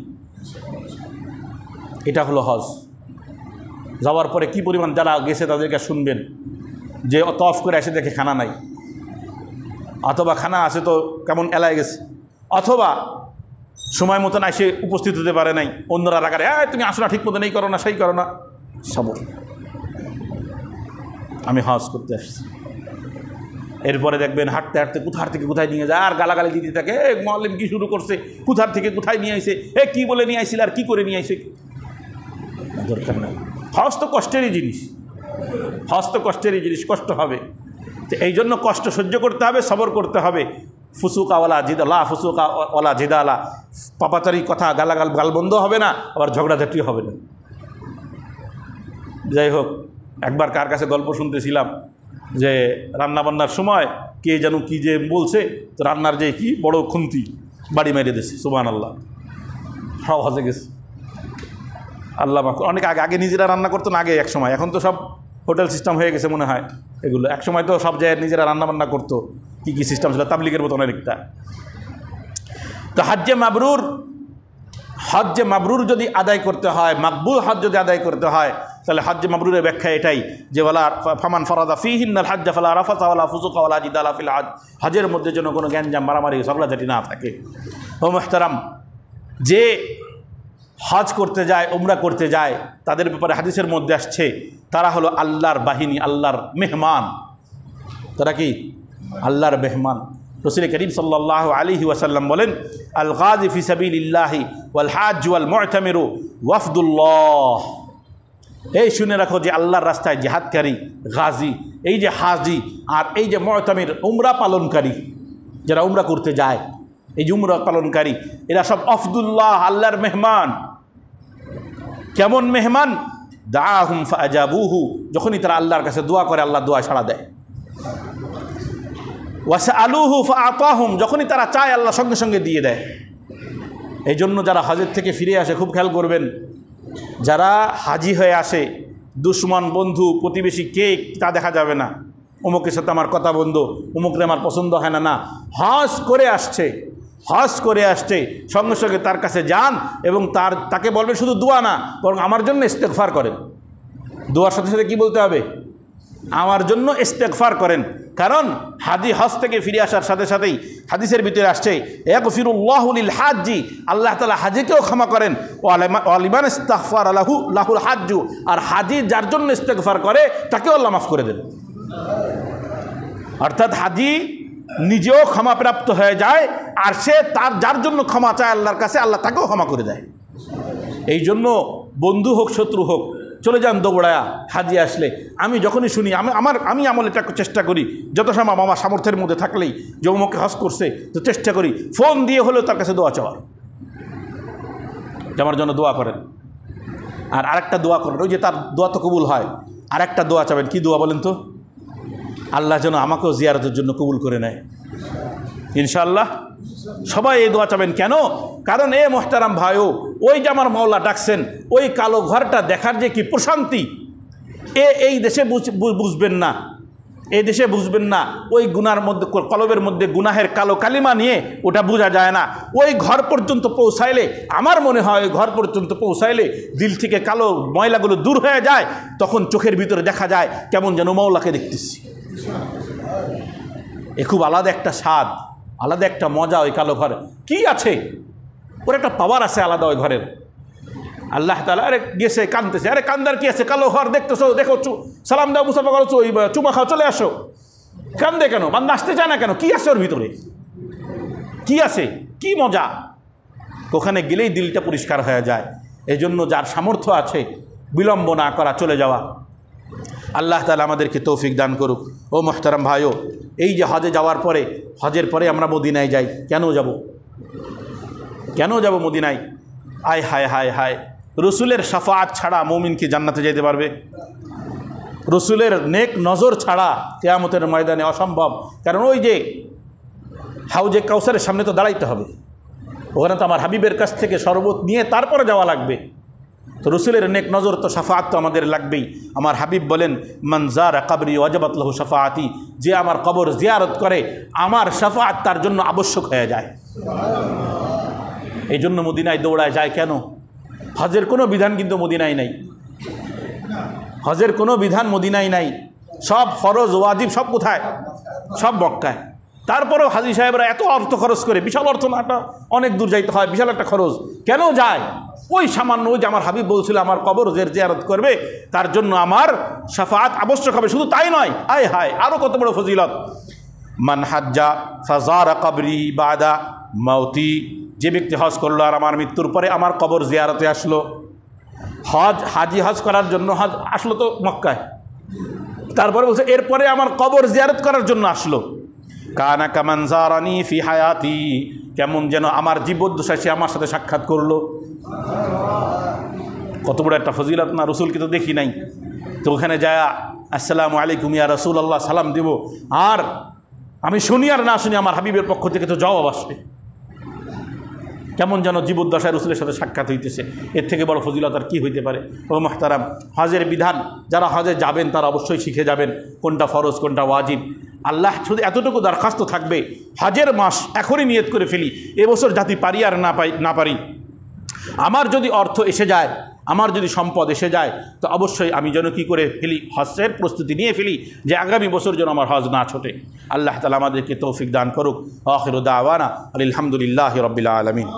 এটা হলো হজ। যাওয়ার পরে কি পরিমাণ যারা গেছে তাদেরকে শুনবেন যে তফ করে এসে দেখে খানা নাই, অথবা খানা আছে তো কেমন এলায় গেছে, অথবা সময় মতন এসে উপস্থিত হতে পারে নাই, অন্যরা রাগারে তুমি আসো না, ঠিক মতো নেই, করো না, সেই করো না। সবর, আমি হজ করতে আসছি। এরপরে দেখবেন হাঁটতে হাঁটতে কোথার থেকে কোথায় নিয়ে যায়, আর গালাগালি দিতে থাকে, মুআল্লিম কি শুরু করছে, কোথার থেকে কোথায় নিয়ে আইছে, কি বলে নিয়ে আইছিল, আর কি করে নিয়ে আইছে, দরকার নাই। হজ তো কষ্টেরই জিনিস, হজ তো কষ্টেরই জিনিস, কষ্ট হবে। তো এই জন্য কষ্ট সহ্য করতে হবে, সবর করতে হবে। ফুসুকাওয়ালা জিদালা, ফুসুকাওয়ালা জিদালা, পাপাচারি কথা, গালবন্ধ হবে না, আবার ঝগড়াঝাটি হবে না। যাই হোক, একবার কার কাছে গল্প শুনতেছিলাম যে রান্নাবান্নার সময় কে যেন কি যে বলছে, তো রান্নার যে কি বড় খুন্তি বাড়ি মেরে দিয়েছে, সুবহানাল্লাহ, সব হজে গেছে। আল্লাহ মাফ। অনেক আগে আগে নিজেরা রান্না করতো না, আগে এক সময়, এখন তো সব হোটেল সিস্টেম হয়ে গেছে মনে হয় এগুলো। এক সময় তো সব জায়গায় নিজেরা রান্না বান্না করতো, কী কী সিস্টেম ছিল, তাবলিগের মতো অনেকটা। তো হজ্জে মাবরুর যদি আদায় করতে হয়, মাকবুল হজ যদি আদায় করতে হয়, তাহলে হজ্জে মাবরুরের ব্যাখ্যা এটাই যে ওয়ালা ফামান ফারাদা ফীহিন্নাল হজ্জ ফালা রাফাসা ওয়ালা ফুসুকা ওয়ালা জিদালা ফিল হজ। হজের মধ্যে যেন কোনো গ্যাঞ্জাম মারামারি ঝগড়াঝাটি না থাকে। ও মুহতারাম, যে হজ করতে যায়, উমরা করতে যায়, তাদের ব্যাপারে হাদিসের মধ্যে আসছে তারা হলো আল্লাহর বাহিনী, আল্লাহর মেহমান। তারা কি? আল্লাহর মেহমান। রাসূল করিম সাল্লাল্লাহু আলাইহি ওয়াসাল্লাম বলেন, আল গাজি ফি সাবিলিল্লাহি ওয়াল হাজ ওয়াল মু'তামিরু ওয়াফদুল্লাহ। এই শুনে রাখো যে আল্লাহর রাস্তায় জিহাদকারী গাজী, এই যে হাজি, আর এই যে মু'তামির উমরা পালনকারী, যারা উমরা করতে যায়, এই যে উমরা পালনকারী, এরা সব আফদুল্লাহ, আল্লাহর মেহমান। কেমন মেহমান? দাআহুম ফাআজাবুহু, যখনই তারা আল্লাহর কাছে দোয়া করে আল্লাহ দোয়া সাড়া দেয়। ওয়াসআলুহু ফাআতাহুম, যখনই তারা চায় আল্লাহ সঙ্গে সঙ্গে দিয়ে দেয়। এই জন্য যারা হজের থেকে ফিরে আসে, খুব খেয়াল করবেন, যারা হাজি হয়ে আসে, দুশ্মন, বন্ধু, প্রতিবেশী কে তা দেখা যাবে না। অমুকের সাথে আমার কথা বন্ধ, অমুকরে আমার পছন্দ হয় না, না, হজ করে আসছে, সঙ্গে সঙ্গে তার কাছে যান এবং তাকে বলবেন শুধু দোয়া না, বরং আমার জন্য ইস্তেগফার করেন। দোয়ার সাথে সাথে কি বলতে হবে? আমার জন্য ইস্তেগফার করেন। কারণ হাজি হজ থেকে ফিরে আসার সাথে সাথেই হাদিসের ভিতরে আসছে ইয়াগফিরুল্লাহু লিল হাজ্জি, আল্লাহ তাআলা হাজিকেও ক্ষমা করেন, ওয়া লিমান ইস্তাগফার লাহুল হাজ্জু, আর হাজি যার জন্য ইস্তেগফার করে তাকেও আল্লাহ মাফ করে দেন। অর্থাৎ হাজি নিজেও ক্ষমাপ্রাপ্ত হয়ে যায়, আর সে যার জন্য ক্ষমা চায় আল্লাহর কাছে, আল্লাহ তাকেও ক্ষমা করে দেয়। এই জন্য বন্ধু হোক শত্রু হোক, চলে যান দৌড়ায়া হাজি আসলে। আমি যখনই শুনি, আমি আমলে চেষ্টা করি, যত সম্ভব আমার সামর্থ্যের মধ্যে থাকলেই, যে অমুকে হজ করছে, তো চেষ্টা করি ফোন দিয়ে হলেও তার কাছে দোয়া চাওয়ার, যে আমার জন্য দোয়া করেন। আর আরেকটা দোয়া করেন, ওই যে তার দোয়া তো কবুল হয়, আরেকটা দোয়া চাবেন। কি দোয়া বলেন তো? আল্লাহ যেন আমাকেও জিয়ারতের জন্য কবুল করে নেয় ইনশাআল্লাহ। সবাই এই দোয়া চাবেন। কেন? কারণ এ মোহতারাম ভাইও, ওই যে আমার মাওলা ডাকছেন, ওই কালো ঘরটা দেখার যে কি প্রশান্তি, এই দেশে বুঝবেন না, এই দেশে বুঝবেন না। ওই গুনার মধ্যে, কলবের মধ্যে গুনাহের কালো কালিমা নিয়ে ওটা বোঝা যায় না। ওই ঘর পর্যন্ত পৌঁছাইলে, আমার মনে হয় ওই ঘর পর্যন্ত পৌঁছাইলে দিল থেকে কালো ময়লাগুলো দূর হয়ে যায়। তখন চোখের ভিতরে দেখা যায় কেমন যেন মাওলাকে দেখতেছি। এ খুব আলাদা একটা স্বাদ, আলাদা একটা মজা ওই কালো ঘরে। কি আছে ওর একটা পাওয়ার আছে আলাদা ওই ঘরের। আল্লাহ তাআলা আরে গেছে কাঁদতেছে, আরে কান্দার কি আছে? কালো ঘর দেখতেছো, দেখো, সালাম দাও, মুসাফা করছো, ওই চুমা খাও, চলে আসো। কান্দে কেন? বান্দা আসতে চায় না কেন? কি আছে ওর ভিতরে? কি আছে? কি মজা? ওখানে গেলেই দিলটা পরিষ্কার হয়ে যায়। এই জন্য যার সামর্থ্য আছে বিলম্ব না করা, চলে যাওয়া। আল্লাহ তাআলা আমাদেরকে তৌফিক দান করুক। ও মুহতারাম ভাইও, এই যে হজে যাওয়ার পরে, হজের পরে আমরা মদিনায় যাই, কেন যাব মদিনায়? আয় হায় হায় হায়, রসুলের শাফাআত ছাড়া মুমিন কি জান্নাতে যেতে পারবে? রসুলের নেক নজর ছাড়া কিয়ামতের ময়দানে অসম্ভব। কারণ ওই যে হাউজে কাউসারের সামনে তো দাঁড়াইতে হবে, ওখানে তো আমার হাবিবের কাছ থেকে শরবত নিয়ে তারপরে যাওয়া লাগবে। তো রসুলের নেক নজর তো শাফাআত তো আমাদের লাগবেই। আমার হাবিব বলেন, মান যারা কবরি ওয়াজাবাত লাহু শাফাআতি, যে আমার কবর জিয়ারত করে আমার শাফাআত তার জন্য আবশ্যক হয়ে যায়। এই জন্য মদিনায় দৌড়ায় যায় কেন? হজের কোনো বিধান কিন্তু মদিনায় নাই, হজের কোনো বিধান মদিনায় নাই। সব ফরজ ওয়াজিব সব কোথায়? সব মক্কায়। তারপরেও হাজী সাহেবরা এত অর্থ খরচ করে, বিশাল অর্থ না, অনেক দূর যাইতে হয়, বিশাল একটা খরচ। কেন যায়? ওই সামান্য, ওই যে আমার হাবিব বলছিল আমার কবর জিয়ারত করবে, তার জন্য আমার শাফাআত আবশ্যক হবে। শুধু তাই নয়, আয় হায়, আরও কত বড় ফজিলত। মান হাজ্জা ফাজারা কবরি বাদা মাউতি, যে ব্যক্তি হজ করলো আর আমার মৃত্যুর পরে আমার কবর জিয়ারতে আসলো। হাজি হজ করার জন্য হজ আসলো তো মক্কায়, তারপরে বলছে এরপরে আমার কবর জিয়ারত করার জন্য আসলো। কানা কামান জারানি ফি হায়াতি, কেমন যেন আমার জীবদ্দশায় সে আমার সাথে সাক্ষাৎ করলো। কত বড় একটা ফজিলত না? রসুলকে তো দেখি নাই, তো ওখানে যায় আসসালামু আলাইকুম ইয়া রাসূলুল্লাহ সালাম দিব, আর আমি শুনি আর না শুনি আমার হাবিবের পক্ষ থেকে তো জবাব আসবে। কেমন যেন জীবদ্দশায় রসুলের সাথে সাক্ষাৎ হইতেছে। এর থেকে বড় ফজিলত আর কী হইতে পারে? ও মুহতারাম, হজের বিধান যারা হজে যাবেন তারা অবশ্যই শিখে যাবেন কোনটা ফরজ কোনটা ওয়াজিব। আল্লাহ শুধু এতটুকু দরখাস্ত থাকবে, হজের মাস এখনই নিয়ত করে ফেলি, এবছর জাতি পারি আর না পারি, আমার যদি অর্থ এসে যায়, আমার যদি সম্পদ এসে যায়, তো অবশ্যই আমি যেন কী করে ফেলি, হজের প্রস্তুতি নিয়ে ফেলি, যে আগামী বছর যেন আমার হজ না ছোটে। আল্লাহ তাআলা আমাদেরকে তৌফিক দান করুক। আখিরু দাওয়ানা আলহামদুলিল্লাহি রাব্বিল আলামিন।